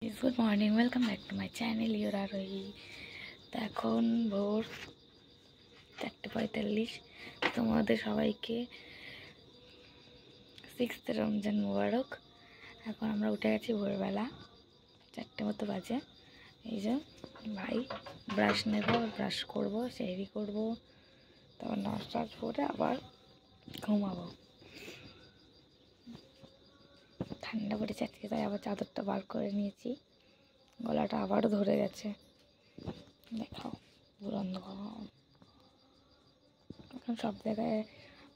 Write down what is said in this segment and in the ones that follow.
Good morning welcome back to my channel your Arohi. तो এখন ভোর 4:45। তোমাদের সবাইকে 6th রমজান মুবারক। এখন আমরা উঠে গেছি ভোরবেলা, 4টে মতো বাজে। এই যে ভাই ব্রাশ নেব, ব্রাশ করব, সেহরি করব, তারপর নাস্তা করে আবার ঘুমাবো। ঠান্ডা পড়েছে আজকে, তাই আবার চাদরটা বার করে নিয়েছি। গলাটা আবারও ধরে গেছে, দেখাও পুরো অন্ধকার। এখন সব জায়গায়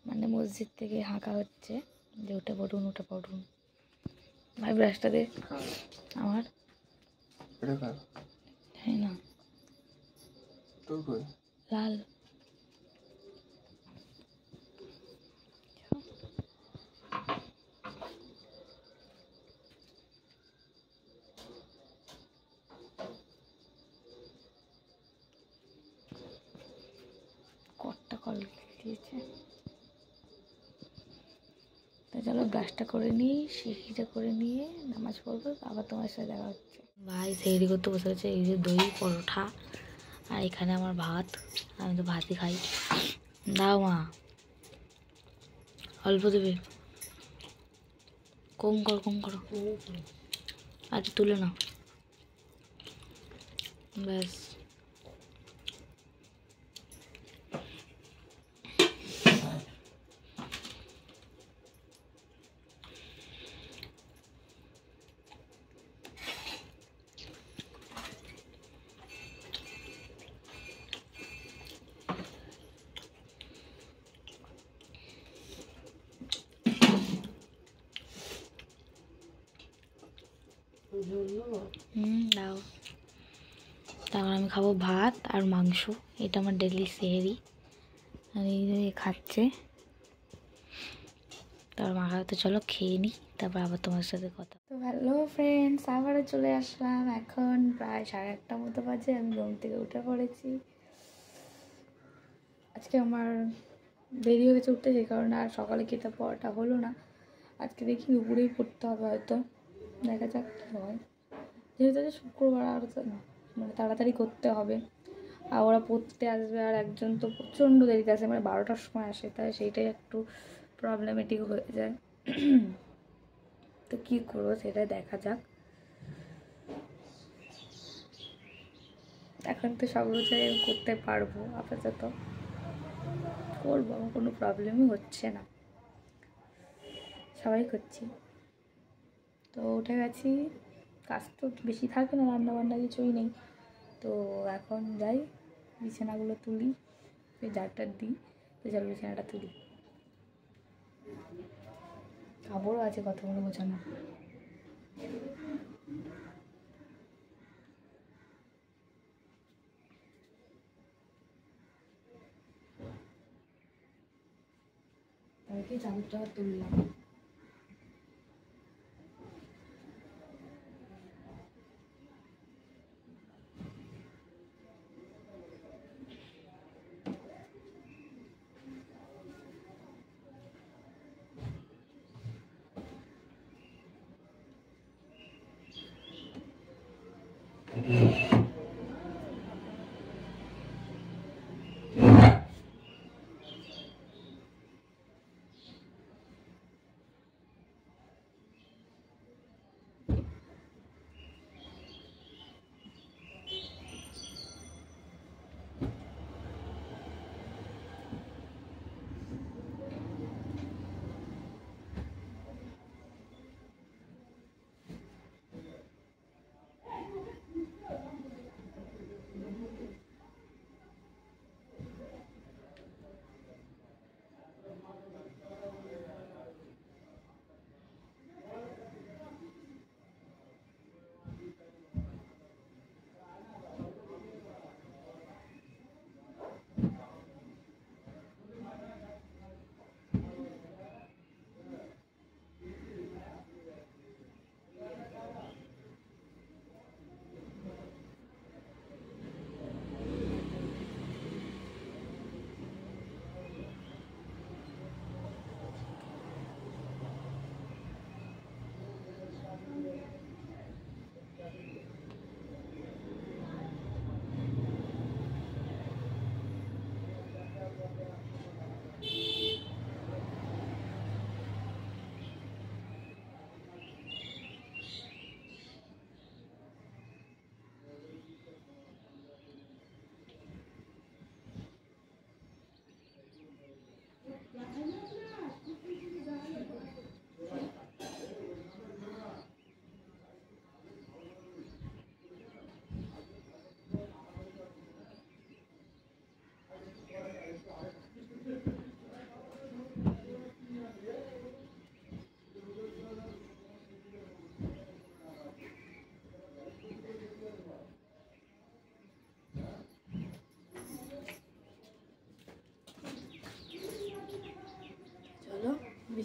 মানে মসজিদ থেকে হাঁকা হচ্ছে যে উঠে পড়ুন উঠে পড়ুন। ভাই ব্রাশটা দে আমার। হ্যাঁ না লাল কটটা কল দিয়েছে। তো চলো ব্রাশটা করে নিই, সিঁড়িটা করে নিয়ে নামাজ পড়বো, আবার তোমার সাথে দেখা হচ্ছে। ভাই সেহরি করতে বসে গেছে। এই যে দই পরোটা আর এখানে আমার ভাত। আমি তো ভাতই খাই। দাও মা, অল্প দেবে। কম করো আর তুলে নাও ব্যাস। দাও। তারপর আমি খাবো ভাত আর মাংস। এটা আমার ডেলি সেহরি। আর এই খাচ্ছে। তারপর মাখা তো চলো খেয়ে নিই, তারপর আবার তোমার সাথে কথা। তো হ্যালো ফ্রেন্ডস, আবারও চলে আসলাম। এখন প্রায় 8:30 মতো বাজে। আমি ঘুম থেকে উঠে পড়েছি। আজকে আমার দেরি হয়ে গেছে উঠতে, সেই কারণে আর সকালে কিতাব পড়াটা হলো না। আজকে দেখি দুপুরেই পড়তে হবে হয়তো, দেখা যাক কী হয়। যেহেতু শুক্রবার আর মানে তাড়াতাড়ি করতে হবে। আর ওরা পড়তে আসবে, আর একজন তো প্রচণ্ড দেরিতে আসে, মানে 12টার সময় আসে, তাই সেইটাই একটু প্রবলেমেটিক হয়ে যায়। তো কী করবো সেটাই দেখা যাক। এখন তো সব রোজাই করতে পারবো, আপাতত করবো, আমার কোনো প্রবলেমই হচ্ছে না, সবাই করছি। তো উঠে গেছি, কাজ তো বেশি থাকে না, রান্নাবান্না কিছুই নেই। তো এখন যাই বিছানাগুলো তুলি, ঝাড়টার দিই। তো চল বিছানাটা তুলি। কাপড়ও আছে কতগুলো গোছানো। তাদেরকে চাদরটা তুললাম।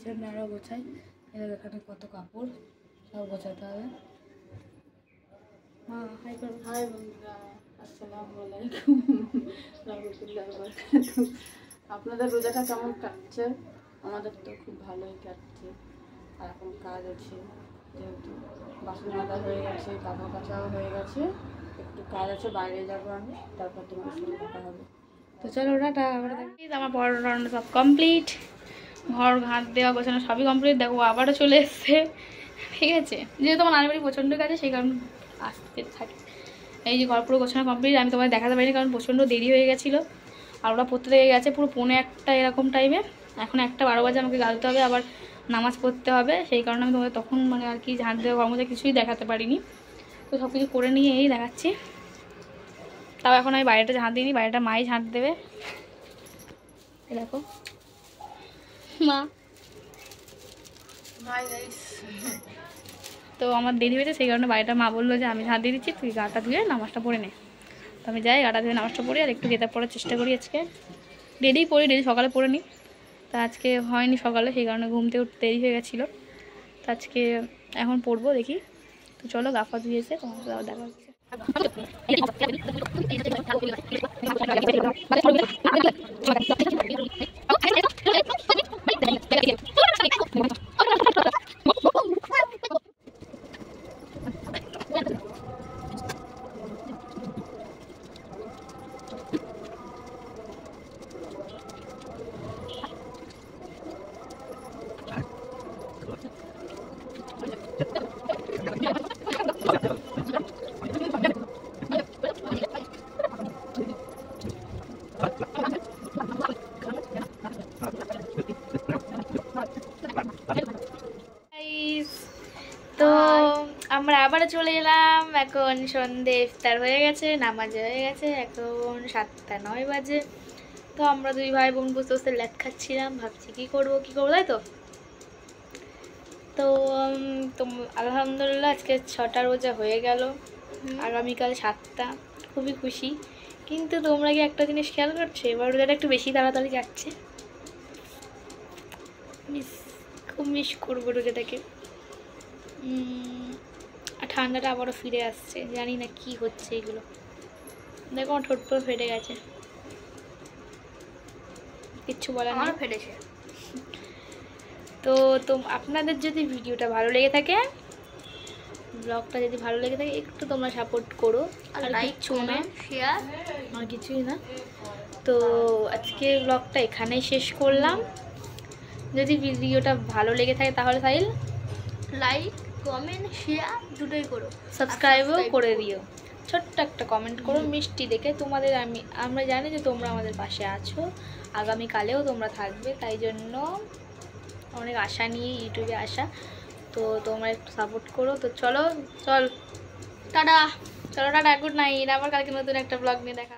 বিছানা আরও গোছাই। এখানে কত কাপড় সব গোছাতে হবে। হ্যাঁ, হাই করো। হাই বন্ধুরা, আসসালামু আলাইকুম রাহমাতুল্লাহি ওয়া বারাকাতুহু। আপনাদের রোজাটা কেমন কাটছে? আমাদের তো খুব ভালোই কাটছে। আর এখন কাজ আছে, যেহেতু বাসন মাজা হয়ে গেছে, কাপড় কাচাও হয়ে গেছে, একটু কাজ আছে, বাইরে যাবো আমি, তারপর তোমার সঙ্গে দেখা হবে। তো চলো টাটা। আমার পড়াটা রান্না সব কমপ্লিট, ঘর ঘাট দেওয়া গোছানো সবই কমপ্লিট। দেখো আবারও চলে এসছে, ঠিক আছে। যেহেতু আমার নানি বাড়ি প্রচণ্ড কাছে, সেই কারণে আসতে থাকে। এই যে ঘর পুরো গোছানো কমপ্লিট। আমি তোমায় দেখাতে পারিনি কারণ প্রচণ্ড দেরি হয়ে গেছিলো। আর ওরা পড়তে লেগে গেছে পুরো 1:45 এরকম টাইমে। এখন 1:12 বাজে, আমাকে গালতে হবে, আবার নামাজ পড়তে হবে। সেই কারণে আমি তোমাদের তখন মানে আর কি ঝাঁট দেওয়া কর্মজা কিছুই দেখাতে পারিনি। তো সব কিছু করে নিয়ে এই দেখাচ্ছি। তাও এখন আমি বাইরেটা ঝাঁট দিইনি, বাইরেটা মাই ঝাঁট দেবে। দেখো মা, তো আমার দেরি হয়েছে, সেই কারণে বাড়িটা মা বললো যে আমি ঝাঁট দিয়ে দিচ্ছি, তুই গাটা ধুয়ে নামাজটা পড়ে নে। তো আমি যাই, গাটা ধুয়ে নামাজটা পড়ি, আর একটু গেতাব পড়ার চেষ্টা করি। আজকে ডেলি পড়ি, ডেলি সকালে পড়ে নিই। তা আজকে হয়নি সকালে, সেই কারণে ঘুমতে উঠতে দেরি হয়ে গেছিলো। তো আজকে এখন পড়বো, দেখি। তো চলো, গাফা ধুয়েছে, তোমার দেখা হচ্ছে। তো আমরা আবার চলে এলাম। এখন সন্ধে ইফতার হয়ে গেছে, নামাজ হয়ে গেছে, এখন 7:09 বাজে। তো আমরা দুই ভাই বোন বসে বসে ল্যাদ খাচ্ছিলাম, ভাবছি কি করবো, তাই তো। তো আলহামদুলিল্লাহ আজকে 6টা রোজা হয়ে গেল, আগামীকাল 7টা। খুবই খুশি। কিন্তু তোমরা কি একটা জিনিস খেয়াল করছো, এবার রোজাটা একটু বেশি তাড়াতাড়ি যাচ্ছে। খুব মিস করবো রোজাটাকে। আর ঠান্ডাটা আবারও ফিরে আসছে, জানি না কি হচ্ছে এগুলো। দেখো আমার ঠোঁট পুরো ফেটে গেছে, কিচ্ছু বলার নেই, ফেটেছে। তো আপনাদের যদি ভিডিওটা ভালো লেগে থাকে, ব্লগটা যদি ভালো লেগে থাকে, একটু তোমরা সাপোর্ট করো, আর লাইক, কমেন্ট, শেয়ার, আর কিছুই না। তো আজকে ব্লগটা এখানেই শেষ করলাম। যদি ভিডিওটা ভালো লেগে থাকে তাহলে সাইল লাইক, কমেন্ট, শেয়ার দুটোই করো, সাবস্ক্রাইবও করে দিও। ছোট্ট একটা কমেন্ট করো মিষ্টি দেখে। তোমাদের আমরা জানি যে তোমরা আমাদের পাশে আছো, আগামীকালেও তোমরা থাকবে, তাই জন্য অনেক আশা নিয়ে ইউটিউবে আসা। তো তোমরা একটু সাপোর্ট করো। তো চলো টাটা, গুড নাইট। আবার কালকে নতুন একটা ব্লগ নিয়ে দেখা।